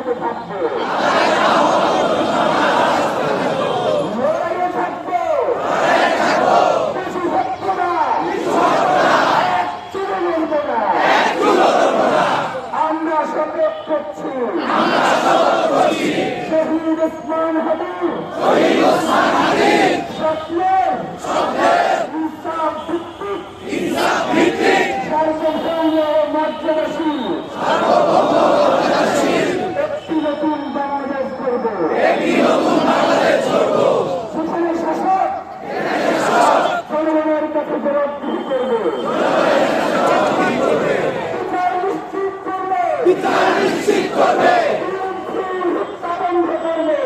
রাজপথে থাকবে, লড়াইয়ে থাকবে, বেশি থাকবো না, এক চুলো লড়বো না। আমরা শপথ করছি শহীদ ওসমান হাদির স্বপ্নের ইনসাফ ভিত্তিক সার্বভৌম মর্যাদাশীল একটি নতুন বাংলাদেশ করব, সেখানে শাসক জনগণের কাছে জবাবদিহি করবে, বিচার নিশ্চিত করবে, হত্যা বন্ধ করবে।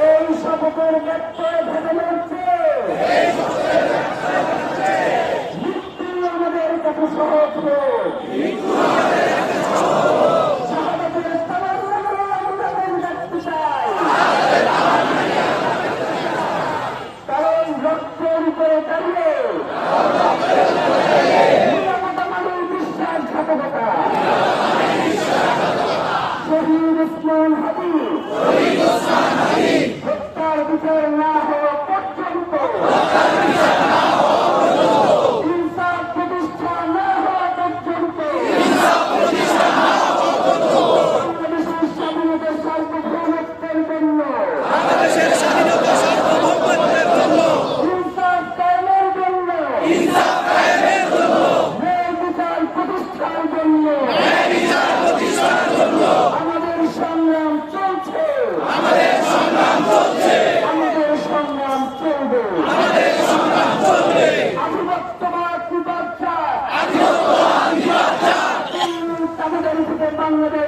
এই শপথের ব্যাপারে ভেবে মৃত্যু আমাদের কাছে সহজ শাহাদাতের তামান্না আমরা দেখতে চাই, কারণ রক্তের উপরে দাঁড়িয়ে নিরাপত্তামানের বিশ্বাসঘাতকতা শহীদ ওসমান হাদি হত্যার বিচার না হওয়া পর্যন্ত, ইনসাফ প্রতিষ্ঠা না হওয়া পর্যন্ত বাংলাদেশের স্বাধীনতার সার্বভৌমত্বের জন্য, ইনসাফ কায়েমের জন্য, ন্যায় বিচার প্রতিষ্ঠার জন্য আমাদের সংগ্রাম চলছে, আমাদের সংগ্রাম চলবে। আধিপত্যবাদ বিপর্যয়, তাদের থেকে বাংলাদেশ